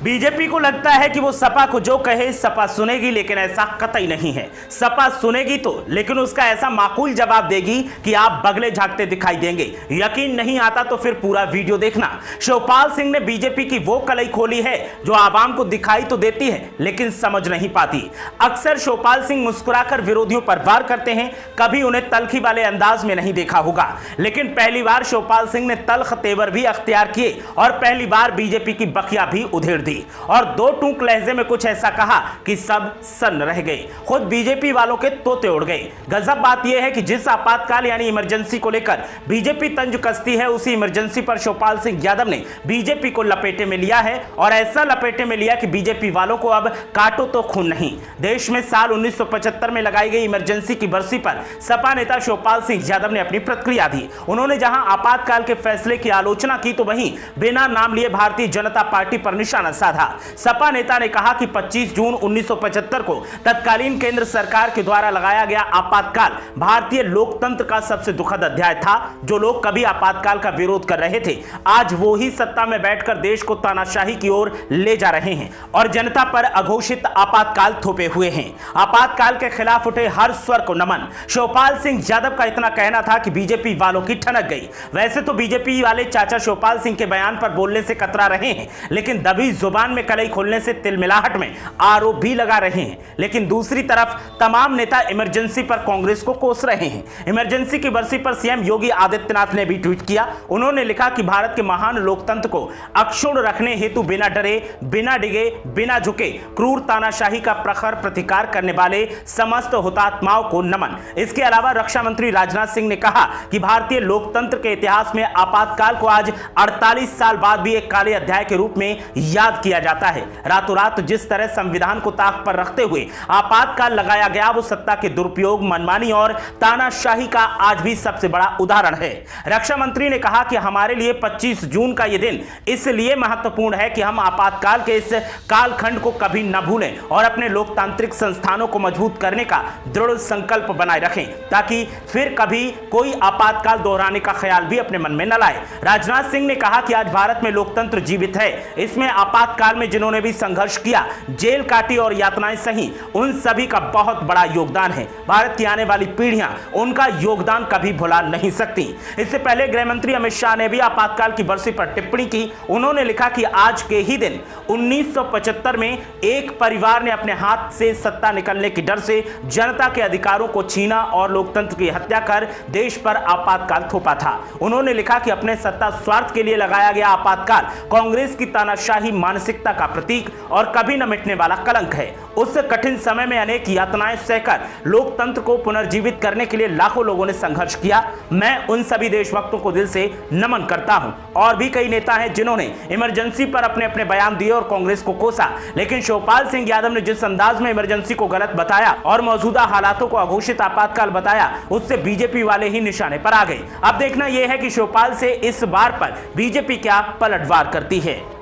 BJP को लगता है कि वो सपा को जो कहे सपा सुनेगी, लेकिन ऐसा कतई नहीं है। सपा सुनेगी तो, लेकिन उसका ऐसा माकूल जवाब देगी कि आप बगले झांकते दिखाई देंगे। यकीन नहीं आता तो फिर पूरा वीडियो देखना। शिवपाल सिंह ने बीजेपी की वो कलई खोली है जो आवाम को दिखाई तो देती है लेकिन समझ नहीं पाती। अक्सर शिवपाल सिंह मुस्कुराकर विरोधियों पर वार करते हैं, कभी उन्हें तलखी वाले अंदाज में नहीं देखा होगा, लेकिन पहली बार शिवपाल सिंह ने तल्ख तेवर भी अख्तियार किए और पहली बार बीजेपी की बखिया भी उधेड़ दी और दो टूक लहजे में कुछ ऐसा कहा कि सब सन्न रह गए। खुद बीजेपी वालों के तोते उड़ गए। गजब बात यह है कि जिस आपातकाल यानी इमरजेंसी को लेकर बीजेपी तंज कसती है, उसी इमरजेंसी पर शिवपाल सिंह यादव ने बीजेपी को लपेटे में लिया है और ऐसा लपेटे में लिया कि बीजेपी वालों को अब काटो तो खून नहीं। देश में साल 1975 में लगाई गई इमरजेंसी की बरसी पर सपा नेता शिवपाल सिंह यादव ने अपनी प्रतिक्रिया दी। उन्होंने जहां आपातकाल के फैसले की आलोचना की तो वहीं बिना नाम लिए भारतीय जनता पार्टी पर निशाना साधा। सपा नेता ने कहा कि 25 जून 1975 को तत्कालीन केंद्र सरकार के द्वारा लगाया गया आपातकाल भारतीय लोकतंत्र का सबसे दुखद अध्याय था। जो लोग कभी आपातकाल का विरोध कर रहे थे, आज वो ही सत्ता में बैठकर देश को तानाशाही की ओर ले जा रहे हैं और जनता पर अघोषित आपातकाल थोपे हुए हैं। आपातकाल के खिलाफ उठे हर स्वर को नमन। शिवपाल सिंह यादव का इतना कहना था कि बीजेपी वालों की ठनक गई। वैसे तो बीजेपी वाले चाचा शिवपाल सिंह के बयान पर बोलने से कतरा रहे हैं, लेकिन दबी जुबान में कलई खोलने से तिलमिलाहट में आरोप भी लगा रहे हैं। लेकिन दूसरी तरफ तमाम नेता इमरजेंसी पर कांग्रेस को कोस रहे हैं। इमरजेंसी की बरसी पर सीएम योगी आदित्यनाथ ने भी ट्वीट किया। उन्होंने लिखा कि भारत के महान लोकतंत्र को अक्षुण्ण रखने हेतु बिना डरे, बिना डिगे, बिना झुके क्रूर तानाशाही का प्रखर प्रतिकार करने वाले समस्त हुतात्माओं को नमन। इसके अलावा रक्षा मंत्री राजनाथ सिंह ने कहा कि भारतीय लोकतंत्र के इतिहास में आपातकाल को आज 48 साल बाद भी एक काले अध्याय के रूप में याद किया जाता है। रातों रात जिस तरह संविधान को ताक पर रखते हुए आपातकाल लगाया गया, वो सत्ता के दुरुपयोग, मनमानी और तानाशाही का आज भी सबसे बड़ा उदाहरण है। रक्षा मंत्री ने कहा कि हमारे लिए 25 जून का यह दिन इसलिए महत्वपूर्ण है कि हम आपातकाल के इस कालखंड को कभी न भूलें और अपने लोकतांत्रिक संस्थानों को मजबूत करने का दृढ़ संकल्प बनाए रखें, ताकि फिर कभी कोई आपातकाल दोहराने का ख्याल भी अपने मन में न लाए। राजनाथ सिंह ने कहा कि आज भारत में लोकतंत्र जीवित है। इसमें आपातकाल में जिन्होंने भी संघर्ष किया, जेल काटी और यातनाएं सही, उन सभी का बहुत बड़ा योगदान है। भारत की आने वाली पीढ़ियां उनका योगदान कभी भुला नहीं सकती। इससे पहले गृह मंत्री अमित शाह ने भी आपातकाल की बरसी पर टिप्पणी की। उन्होंने लिखा कि आज के ही दिन 1975 में एक परिवार ने अपने हाथ से सत्ता निकलने की डर से जनता के अधिकारों को छीना और लोकतंत्र की हत्या कर देश पर आपातकाल थोपा था। उन्होंने लिखा कि अपने सत्ता स्वार्थ के लिए लगाया गया आपातकाल कांग्रेस की तानाशाही मानसिकता का प्रतीक और कभी न मिटने वाला कलंक है। उस कठिन समय में अनेक यातनाएं सहकर लोकतंत्र को पुनर्जीवित करने के लिए लाखों लोगों ने संघर्ष किया। मैं उन सभी देशभक्तों को दिल से नमन करता हूं। और भी कई नेता हैं जिन्होंने इमरजेंसी पर अपने अपने बयान दिए और कांग्रेस को कोसा, लेकिन शिवपाल सिंह यादव ने जिस अंदाज में इमरजेंसी को गलत बताया और मौजूदा हालातों को अघोषित आपातकाल बताया, उससे बीजेपी वाले ही निशाने पर आ गए। अब देखना यह है कि शिवपाल से इस बार पर बीजेपी क्या पलटवार करती है।